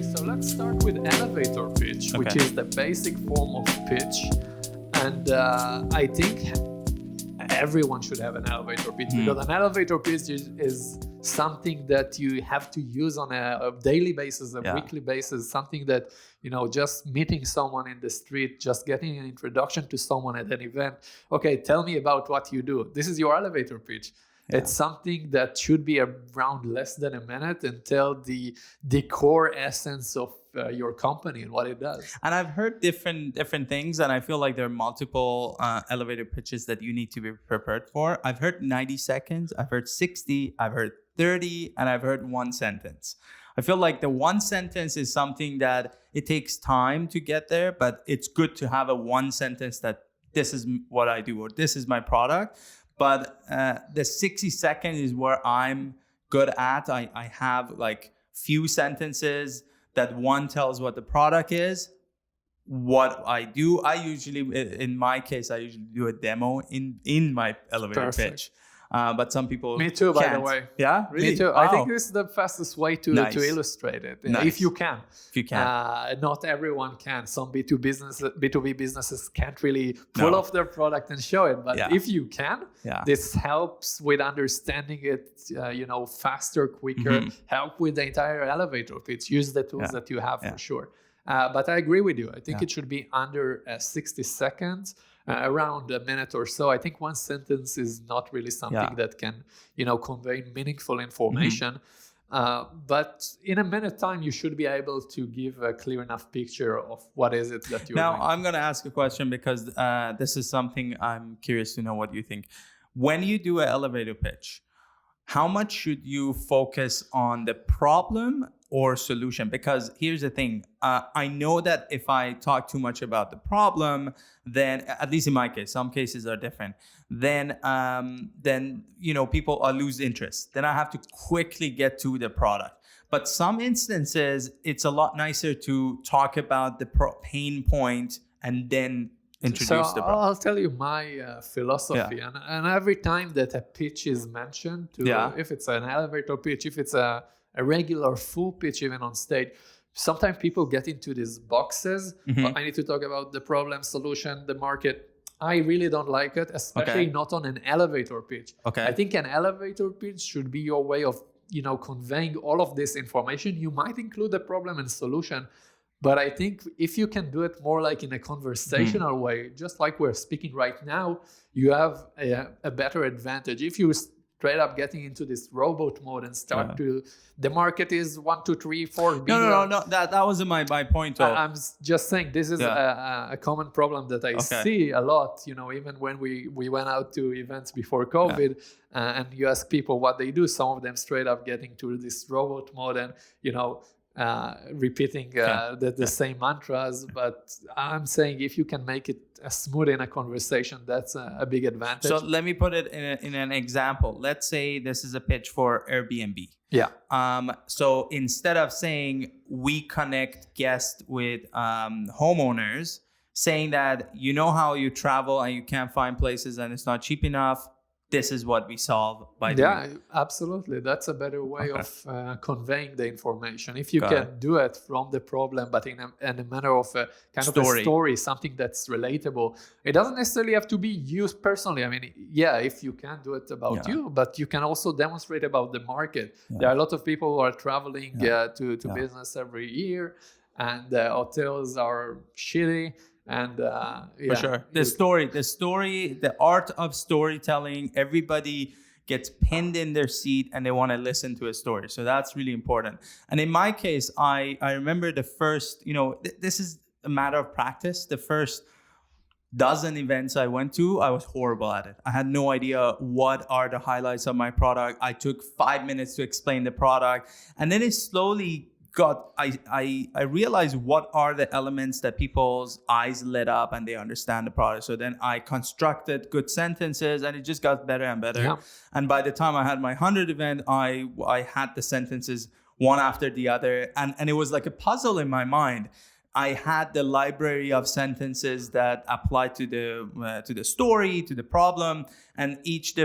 So let's start with elevator pitch, which is the basic form of pitch. And I think everyone should have an elevator pitch because an elevator pitch is something that you have to use on a daily basis, a weekly basis, something that, just meeting someone in the street, just getting an introduction to someone at an event. Okay, tell me about what you do. This is your elevator pitch. Yeah. It's something that should be around less than a minute and tell the core essence of your company and what it does. And I've heard different things, and I feel like there are multiple elevator pitches that you need to be prepared for. I've heard 90 seconds, I've heard 60, I've heard 30, and I've heard one sentence. I feel like the one sentence is something that it takes time to get there, but it's good to have a one sentence that this is what I do or this is my product. But the 60 seconds is where I'm good at. I have like few sentences that one tells what the product is, what I do. In my case, I usually do a demo in my elevator pitch. But some people Me too, can't. by the way. Yeah, really? Me too. Wow. I think this is the fastest way to illustrate it. Nice. If you can. Not everyone can. Some B2B businesses can't really pull off their product and show it. But if you can, this helps with understanding it, faster, quicker, help with the entire elevator pitch. Use the tools that you have for sure. But I agree with you. I think it should be under 60 seconds. Around a minute or so. I think one sentence is not really something that can, convey meaningful information. But in a minute time, you should be able to give a clear enough picture of what is it that you're doing. Now, I'm going to ask a question because this is something I'm curious to know what you think. When you do an elevator pitch, how much should you focus on the problem or solution? Because here's the thing. I know that if I talk too much about the problem, then at least in my case, some cases are different. Then people lose interest. Then I have to quickly get to the product. But some instances, it's a lot nicer to talk about the pain point and then introduce the product. I'll tell you my philosophy. And every time that a pitch is mentioned, if it's an elevator pitch, if it's a regular full pitch even on stage, sometimes people get into these boxes. I need to talk about the problem, solution, the market. I really don't like it, especially not on an elevator pitch. I think an elevator pitch should be your way of conveying all of this information. You might include the problem and solution, but I think if you can do it more like in a conversational way, just like we're speaking right now, you have a better advantage. If you straight up getting into this robot mode and start the market is 1, 2, 3, 4 billion. No. That wasn't my point. I'm just saying this is a common problem that I see a lot. Even when we went out to events before COVID and you ask people what they do, some of them straight up getting to this robot mode and repeating the same mantras. But I'm saying if you can make it smooth in a conversation, that's a big advantage. So let me put it in an example. Let's say this is a pitch for Airbnb. So instead of saying we connect guests with homeowners, saying that how you travel and you can't find places and it's not cheap enough, this is what we solve by doing it. Absolutely. That's a better way of conveying the information. If you can do it from the problem, but in a manner of a kind of a story, something that's relatable. It doesn't necessarily have to be used personally. I mean, if you can do it about you, but you can also demonstrate about the market. There are a lot of people who are traveling to business every year, and the hotels are shitty. And for sure, the story, the art of storytelling, everybody gets pinned in their seat and they want to listen to a story. So that's really important. And in my case, I remember the first, this is a matter of practice. The first dozen events I went to, I was horrible at it. I had no idea what are the highlights of my product. I took 5 minutes to explain the product. And then it slowly I realized what are the elements that people's eyes lit up and they understand the product. So then I constructed good sentences and it just got better and better. Yeah. And by the time I had my 100th event, I had the sentences one after the other. And it was like a puzzle in my mind. I had the library of sentences that apply to the story, to the problem, and each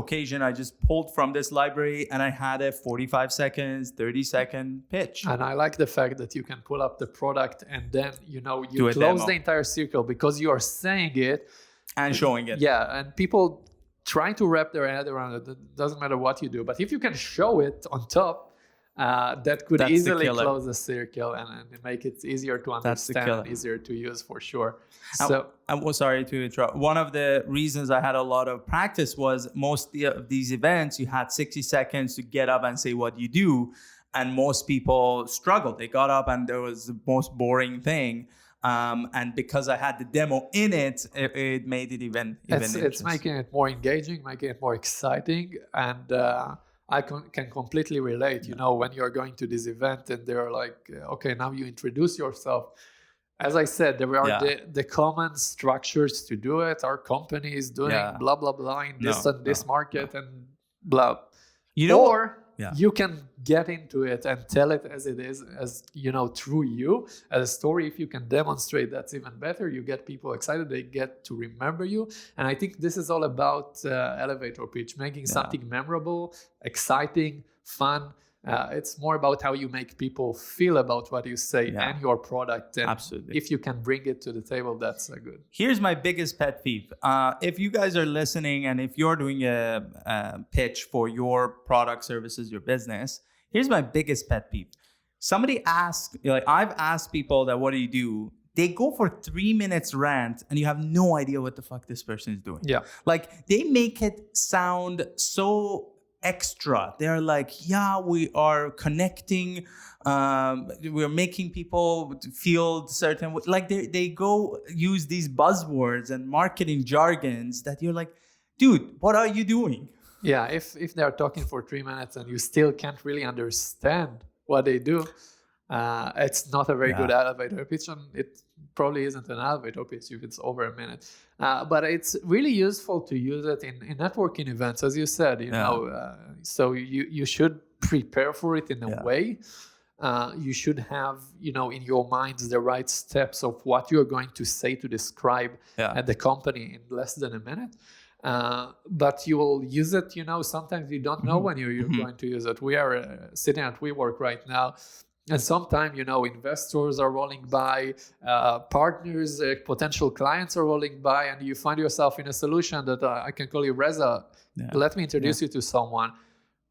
occasion I just pulled from this library, and I had a 45 seconds, 30-second pitch. And I like the fact that you can pull up the product and then you close the entire circle because you are saying it and showing it. Yeah, and people trying to wrap their head around it. It doesn't matter what you do, but if you can show it on top, that could easily close the circle and make it easier to understand and easier to use for sure. So I'm sorry to interrupt. One of the reasons I had a lot of practice was most of these events, you had 60 seconds to get up and say what you do. And most people struggled. They got up and there was the most boring thing. And because I had the demo in it, it made it even it's making it more engaging, making it more exciting. And I can completely relate, when you're going to this event and they're like, okay, now you introduce yourself. As I said, there are the common structures to do it. Our company is doing blah, blah, blah in this market and blah. You can get into it and tell it as it is, as through you as a story. If you can demonstrate, that's even better. You get people excited, they get to remember you. And I think this is all about elevator pitch, making something memorable, exciting, fun. It's more about how you make people feel about what you say and your product. And absolutely, if you can bring it to the table, that's good. Here's my biggest pet peeve. If you guys are listening and if you're doing a pitch for your product, services, your business, here's my biggest pet peeve. Somebody asks, I've asked people that, what do you do? They go for 3 minutes rant and you have no idea what the fuck this person is doing. Yeah. They make it sound so extra. They're like, we are connecting, we're making people feel certain way. They go use these buzzwords and marketing jargons that you're like, dude, what are you doing? Yeah, if they're talking for 3 minutes and you still can't really understand what they do, it's not a very good elevator pitch, and it probably isn't an elevator pitch if it's over a minute. But it's really useful to use it in networking events, as you said. So you should prepare for it in a way. You should have in your mind the right steps of what you're going to say to describe the company in less than a minute. But you will use it. Sometimes you don't know when you're going to use it. We are sitting at WeWork right now. And sometimes, investors are rolling by, partners, potential clients are rolling by, and you find yourself in a solution that I can call you Reza. Let me introduce you to someone.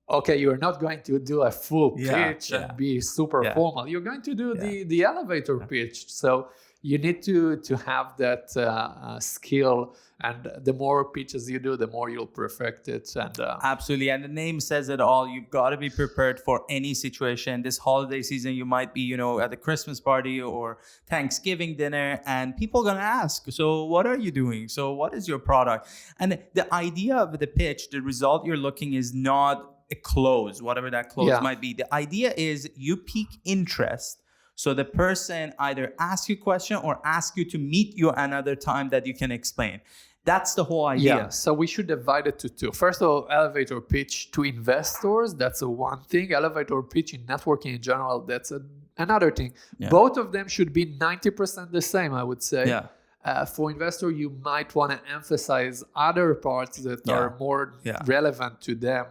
Okay, you're not going to do a full pitch and be super formal. You're going to do the elevator pitch. So you need to have that skill. And the more pitches you do, the more you'll perfect it. And absolutely. And the name says it all. You've got to be prepared for any situation. This holiday season, you might be, at the Christmas party or Thanksgiving dinner, and people are going to ask, so what are you doing? So what is your product? And the idea of the pitch, the result you're looking is not a close, whatever that close might be. The idea is you pique interest. So the person either asks you a question or asks you to meet you another time that you can explain. That's the whole idea. Yeah, so we should divide it to two. First of all, elevator pitch to investors, that's one thing. Elevator pitch in networking in general, that's another thing. Yeah. Both of them should be 90% the same, I would say. Yeah. For investor, you might want to emphasize other parts that are more relevant to them.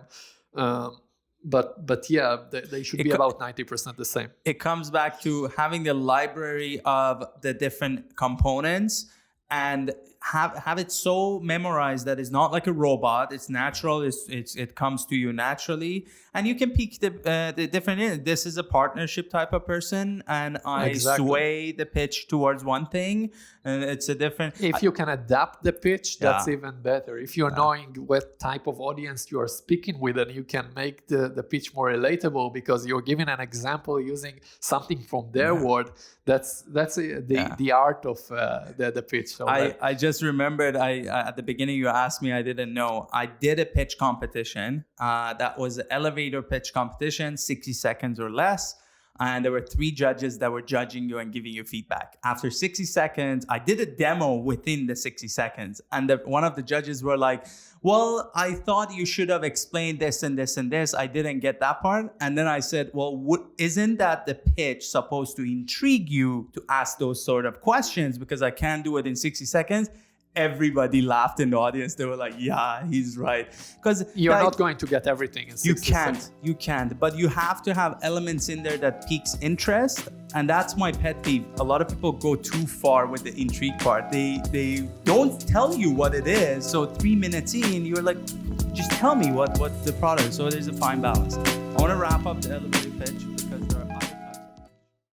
But they should be about 90% the same. It comes back to having the library of the different components and have it so memorized that it's not like a robot. It's natural. It comes to you naturally, and you can pick the different. This is a partnership type of person, and I sway the pitch towards one thing, and it's a different. If you can adapt the pitch, that's even better. If you're knowing what type of audience you are speaking with, and you can make the pitch more relatable because you're giving an example using something from their world. That's the art of the pitch. So I just remembered at the beginning you asked me, I didn't know. I did a pitch competition that was an elevator pitch competition, 60 seconds or less. and there were 3 judges that were judging you and giving you feedback. After 60 seconds, I did a demo within the 60 seconds. And one of the judges were like, well, I thought you should have explained this and this and this. I didn't get that part. And then I said, well, isn't that the pitch supposed to intrigue you to ask those sort of questions? Because I can't do it in 60 seconds. Everybody laughed in the audience. They were like, yeah, he's right. Because you're not going to get everything in 60 seconds. You can't. But you have to have elements in there that piques interest. And that's my pet peeve. A lot of people go too far with the intrigue part. They don't tell you what it is. So 3 minutes in, you're like, just tell me what the product is. So there's a fine balance. I want to wrap up the elevator pitch.